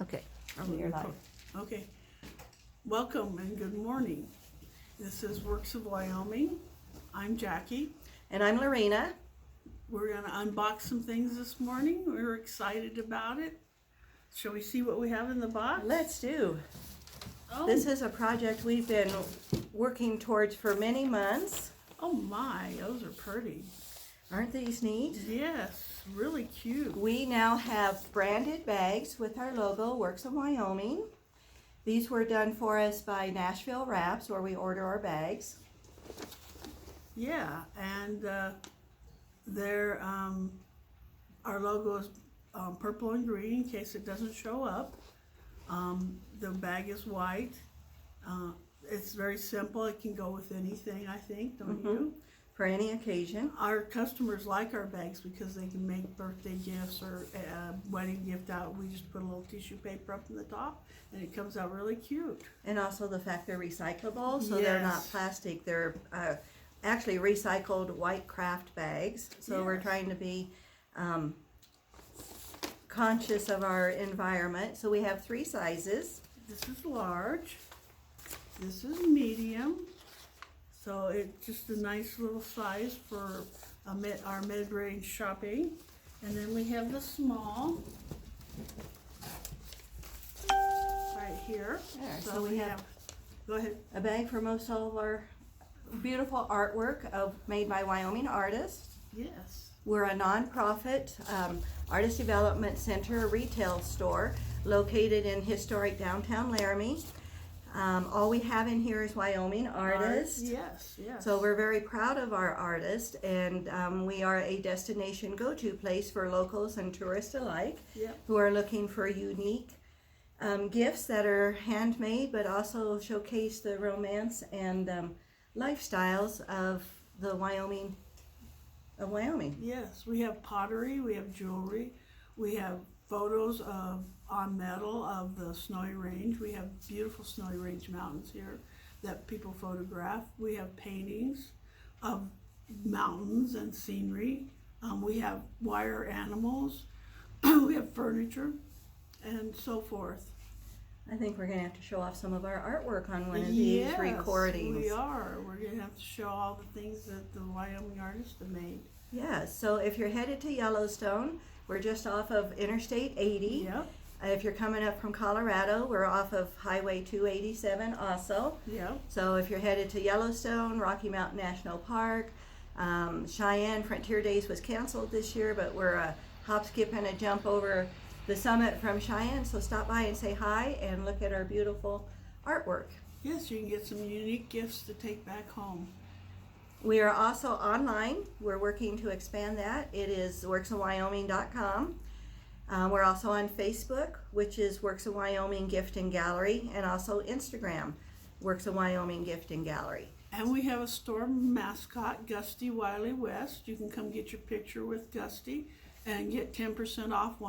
Okay. You're live. Okay. Welcome and good morning. This is Works of Wyoming. I'm Jackie. And I'm Lorena. We're going to unbox some things this morning. We're excited about it. Shall we see what we have in the box? Let's do. Oh, This is a project we've been working towards for many months. oh my, those are pretty. Aren't these neat? Yes, really cute. We now have branded bags with our logo, Works of Wyoming. These were done for us by Nashville Wraps, where we order our bags. Yeah, and they're, our logo is purple and green in case it doesn't show up. The bag is white. It's very simple. It can go with anything, I think, don't you? For any occasion. Our customers like our bags because they can make birthday gifts or a wedding gift out. We just put a little tissue paper up in the top and it comes out really cute. And also the fact they're recyclable, so they're not Yes. plastic. They're actually recycled white craft bags. So we're Yes. trying to be conscious of our environment. So we have 3 sizes. This is large. This is medium. So it's just a nice little size for our mid-range shopping. And then we have the small right here. There, So we have, go ahead. A bag for most all of our beautiful artwork made by Wyoming Artists. Yes. We're a nonprofit artist development center retail store located in historic downtown Laramie. All we have in here is Wyoming Artists. Yes, yes. So we're very proud of our artists, and we are a destination go-to place for locals and tourists alike Yep. who are looking for unique gifts that are handmade but also showcase the romance and lifestyles of the Wyoming. Yes, we have pottery, we have jewelry, we have photos on metal of the Snowy Range. We have beautiful Snowy Range mountains here that people photograph. We have paintings of mountains and scenery. We have wire animals. We have furniture and so forth. I think we're going to have to show off some of our artwork on one of these recordings. We are. We're going to have to show all the things that the Wyoming artists have made. Yeah, so if you're headed to Yellowstone, we're just off of Interstate 80. Yep, If you're coming up from Colorado, we're off of Highway 287 also. yep. So if you're headed to Yellowstone, Rocky Mountain National Park, Cheyenne Frontier Days was canceled this year, but we're a hop, skip, and a jump over the summit from Cheyenne. So stop by and say hi and look at our beautiful artwork. Yes, you can get some unique gifts to take back home. We are also online. We're working to expand that. It is worksofwyoming.com. We're also on Facebook, which is Works of Wyoming Gift and Gallery, and also Instagram, Works of Wyoming Gift and Gallery. And we have a store mascot, Gusty Wiley West. You can come get your picture with Gusty and get 10% off